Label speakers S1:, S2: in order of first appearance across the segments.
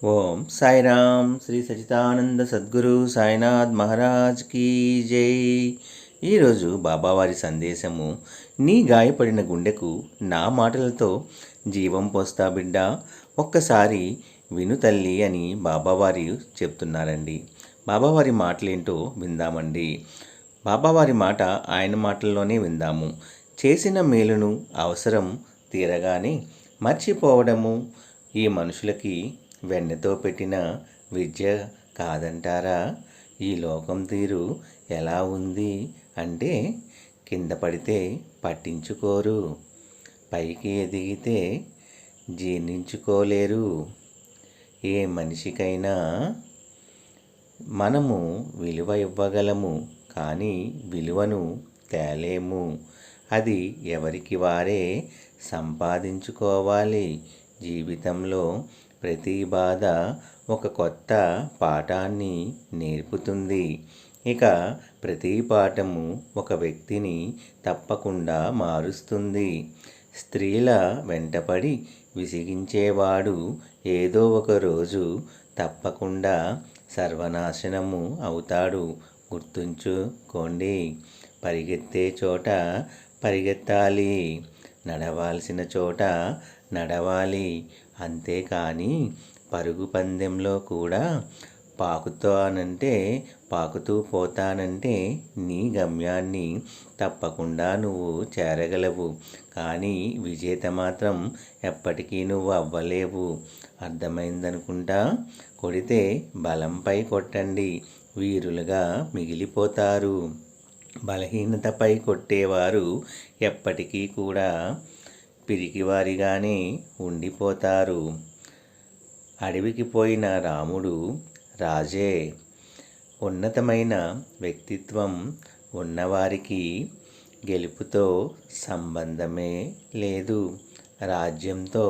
S1: ఓం Sairam Shri Sachidananda Sadhguru Sainath Maharaj key జై. ఈరోజు బాబావారి సందేశము: నీ గాయపడిన గుండెకు నా మాటలతో జీవం పోస్తా బిడ్డ, ఒక్కసారి విను తల్లి అని బాబావారి చెప్తున్నారండి. బాబావారి మాటలేంటో విందామండి. బాబావారి మాట ఆయన మాటల్లోనే విందాము. చేసిన మేలును అవసరం తీరగానే మర్చిపోవడము ఈ మనుషులకి వెన్నతో పెట్టిన విద్య కాదంటారా? ఈ లోకం తీరు ఎలా ఉంది అంటే, కింద పడితే పట్టించుకోరు, పైకి ఎదిగితే జీర్ణించుకోలేరు. ఏ మనిషికైనా మనము విలువ ఇవ్వగలము, కానీ విలువను తేలేము. అది ఎవరికి వారే సంపాదించుకోవాలి. జీవితంలో ప్రతి బాధ ఒక కొత్త పాఠాన్ని నేర్పుతుంది. ఇక ప్రతి పాఠము ఒక వ్యక్తిని తప్పకుండా మారుస్తుంది. స్త్రీల వెంటపడి విసిగించేవాడు ఏదో ఒక రోజు తప్పకుండా సర్వనాశనము అవుతాడు. గుర్తుంచుకోండి. పరిగెత్తే చోట పరిగెత్తాలి, నడవాల్సిన చోట నడవాలి. అంతేకాని పరుగు పందెంలో కూడా పాకుతూ పోతానంటే నీ గమ్యాన్ని తప్పకుండా నువ్వు చేరగలవు, కానీ విజేత మాత్రం ఎప్పటికీ నువ్వు అవ్వలేవు. అర్థమైందనుకుంటా. కొడితే బలంపై కొట్టండి, వీరులుగా మిగిలిపోతారు. బలహీనతపై కొట్టేవారు ఎప్పటికీ కూడా పిరికివారిగానే ఉండిపోతారు. అడవికి పోయిన రాముడు రాజే. ఉన్నతమైన వ్యక్తిత్వం ఉన్నవారికి గెలుపుతో సంబంధమే లేదు, రాజ్యంతో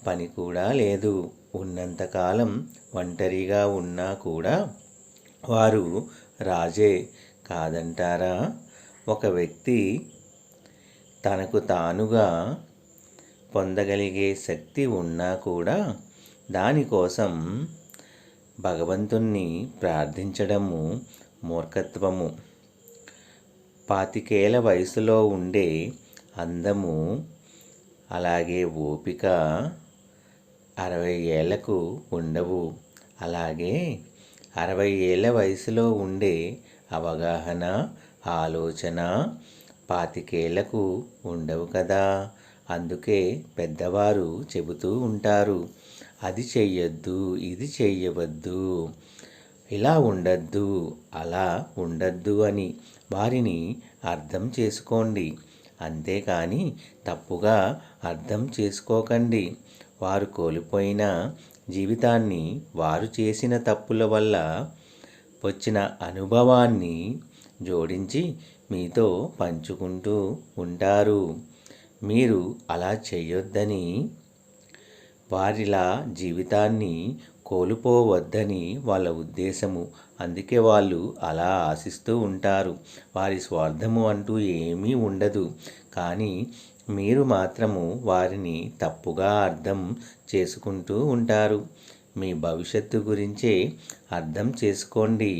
S1: పని కూడా లేదు. ఉన్నంతకాలం ఒంటరిగా ఉన్నా కూడా వారు రాజే కాదంటారా? ఒక వ్యక్తి తనకు తానుగా పొందగలిగే శక్తి ఉన్నా కూడా దానికోసం భగవంతుణ్ణి ప్రార్థించడము మూర్ఖత్వము. 25 వయసులో ఉండే అందము, అలాగే ఓపిక 60 ఏళ్లకు ఉండవు. అలాగే 60 ఏళ్ల వయసులో ఉండే అవగాహన, ఆలోచన 25 ఏళ్లకు ఉండవు కదా. అందుకే పెద్దవారు చెబుతూ ఉంటారు, అది చెయ్యొద్దు, ఇది చెయ్యవద్దు, ఇలా ఉండద్దు, అలా ఉండద్దు అని. వారిని అర్థం చేసుకోండి, అంతేకాని తప్పుగా అర్థం చేసుకోకండి. వారు కోల్పోయిన జీవితాన్ని వారు చేసిన తప్పుల వల్ల వచ్చిన అనుభవాన్ని జోడించి మీతో పంచుకుంటూ ఉంటారు. మీరు అలా చేయొద్దని, వారిలా జీవితాన్ని కోల్పోవద్దని వాళ్ళ ఉద్దేశము. అందుకే వాళ్ళు అలా ఆశిస్తూ ఉంటారు. వారి స్వార్థము అంటూ ఏమీ ఉండదు. కానీ మీరు మాత్రము వారిని తప్పుగా అర్థం చేసుకుంటూ ఉంటారు. మీ భవిష్యత్తు గురించే అర్థం చేసుకోండి,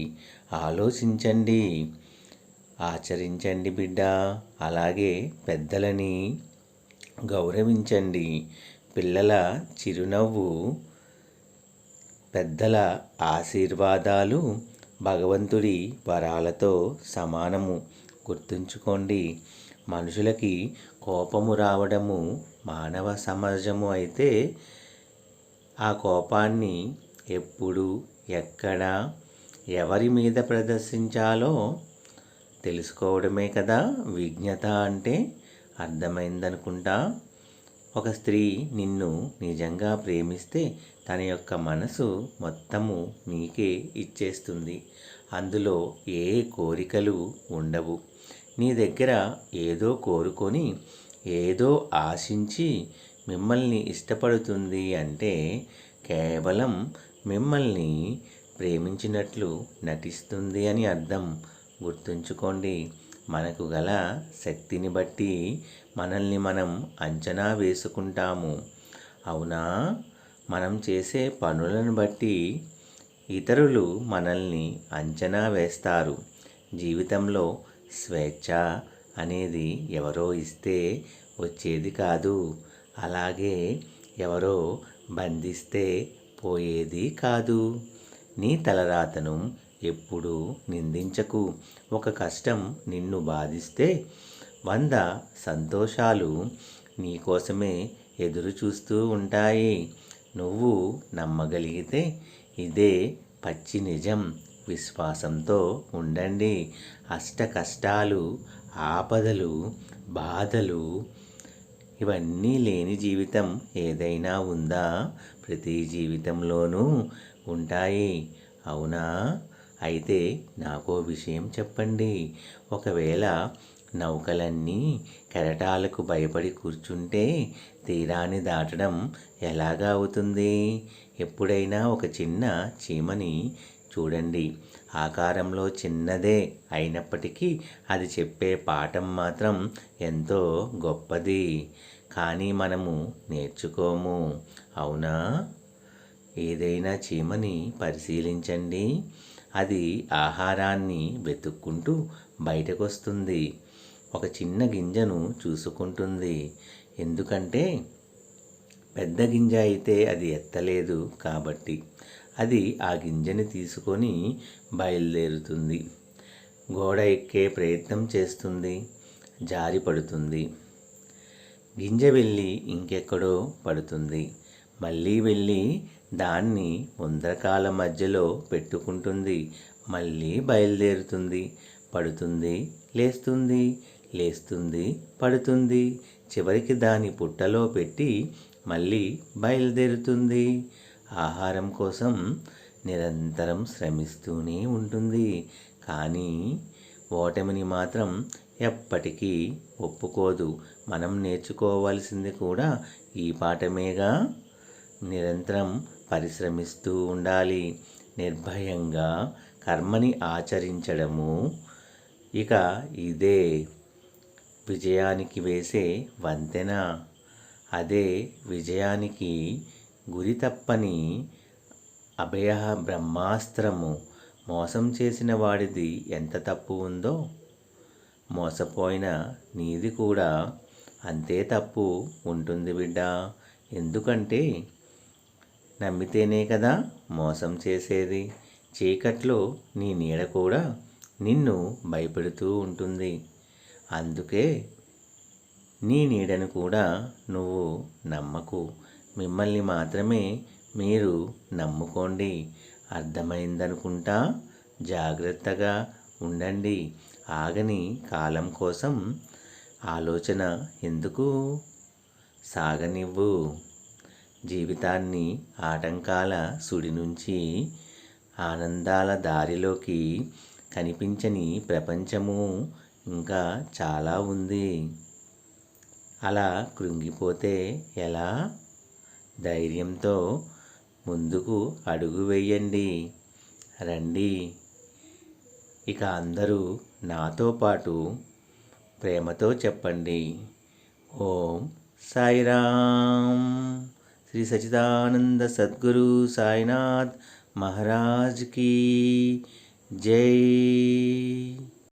S1: ఆలోచించండి, ఆచరించండి బిడ్డ. అలాగే పెద్దలని గౌరవించండి. పిల్లల చిరునవ్వు, పెద్దల ఆశీర్వాదాలు భగవంతుడి వరాలతో సమానము. గుర్తుంచుకోండి. మనుషులకి కోపము రావడము మానవ సమాజము అయితే, ఆ కోపాన్ని ఎప్పుడు, ఎక్కడ, ఎవరి మీద ప్రదర్శించాలో తెలుసుకోవడమే కదా విజ్ఞత అంటే. అర్థమైందనుకుంటా. ఒక స్త్రీ నిన్ను నిజంగా ప్రేమిస్తే తన యొక్క మనసు మొత్తము నీకే ఇచ్చేస్తుంది. అందులో ఏ కోరికలు ఉండవు. నీ దగ్గర ఏదో కోరుకొని, ఏదో ఆశించి మిమ్మల్ని ఇష్టపడుతుంది అంటే కేవలం మిమ్మల్ని ప్రేమించినట్లు నటిస్తుంది అని అర్థం. గుర్తుంచుకోండి. మనకు గల శక్తిని బట్టి మనల్ని మనం అంచనా వేసుకుంటాము. అవునా? మనం చేసే పనులను బట్టి ఇతరులు మనల్ని అంచనా వేస్తారు. జీవితంలో స్వేచ్ఛ అనేది ఎవరో ఇస్తే వచ్చేది కాదు. అలాగే ఎవరో బంధిస్తే పోయేది కాదు. నీ తలరాతను ఎప్పుడూ నిందించకు. ఒక కష్టం నిన్ను బాధిస్తే 100 సంతోషాలు నీకోసమే ఎదురు చూస్తూ ఉంటాయి. నువ్వు నమ్మగలిగితే ఇదే పచ్చి నిజం. విశ్వాసంతో ఉండండి. అష్ట కష్టాలు, ఆపదలు, బాధలు ఇవన్నీ లేని జీవితం ఏదైనా ఉందా? ప్రతి జీవితంలోనూ ఉంటాయి. అవునా? అయితే నాకో విషయం చెప్పండి. ఒకవేళ నౌకలన్నీ కెరటాలకు భయపడి కూర్చుంటే తీరాన్ని దాటడం ఎలాగా అవుతుంది? ఎప్పుడైనా ఒక చిన్న చీమని చూడండి. ఆకారంలో చిన్నదే అయినప్పటికీ అది చెప్పే పాఠం మాత్రం ఎంతో గొప్పది. కానీ మనము నేర్చుకోము. అవునా? ఏదైనా చీమని పరిశీలించండి. అది ఆహారాన్ని వెతుక్కుంటూ బయటకొస్తుంది. ఒక చిన్న గింజను చూసుకుంటుంది. ఎందుకంటే పెద్ద గింజ అయితే అది ఎత్తలేదు కాబట్టి. అది ఆ గింజని తీసుకొని బయలుదేరుతుంది. గోడ ఎక్కే ప్రయత్నం చేస్తుంది. జారి పడుతుంది. గింజ వెళ్ళి ఇంకెక్కడో పడుతుంది. మళ్ళీ వెళ్ళి దాన్ని ఉందరకాల మధ్యలో పెట్టుకుంటుంది. మళ్ళీ బయలుదేరుతుంది. పడుతుంది, లేస్తుంది, లేస్తుంది, పడుతుంది. చివరికి దాని పుట్టలో పెట్టి మళ్ళీ బయలుదేరుతుంది. ఆహారం కోసం నిరంతరం శ్రమిస్తూనే ఉంటుంది. కానీ ఓటమిని మాత్రం ఎప్పటికీ ఒప్పుకోదు. మనం నేర్చుకోవాల్సింది కూడా ఈ పాఠమేగా. నిరంతరం పరిశ్రమిస్తూ ఉండాలి. నిర్భయంగా కర్మని ఆచరించడము. ఇక ఇదే విజయానికి వేసే వంతెన. అదే విజయానికి గురి తప్పని అభయ బ్రహ్మాస్త్రము. మోసం చేసిన వాడిది ఎంత తప్పు ఉందో మోసపోయిన నీది కూడా అంతే తప్పు ఉంటుంది బిడ్డ. ఎందుకంటే నమ్మితేనే కదా మోసం చేసేది. చీకట్లో నీ నీడ కూడా నిన్ను భయపెడుతూ ఉంటుంది. అందుకే నీ నీడను కూడా నువ్వు నమ్మకు. మిమ్మల్ని మాత్రమే మీరు నమ్ముకోండి. అర్థమైందనుకుంటా. జాగ్రత్తగా ఉండండి. ఆగని కాలం కోసం ఆలోచన ఎందుకు? సాగనివ్వు. జీవితాన్ని ఆటంకాల సుడి నుంచి ఆనందాల దారిలోకి కనిపించని ప్రపంచము ఇంకా చాలా ఉంది. అలా కృంగిపోతే ఎలా? ధైర్యంతో ముందుకు అడుగు వేయండి. రండి. ఇక అందరూ నాతో పాటు ప్రేమతో చెప్పండి. ఓం సాయిరామ్. శ్రీ సచ్చిదానంద సద్గురు సాయినాథ్ మహారాజ్ కీ జై.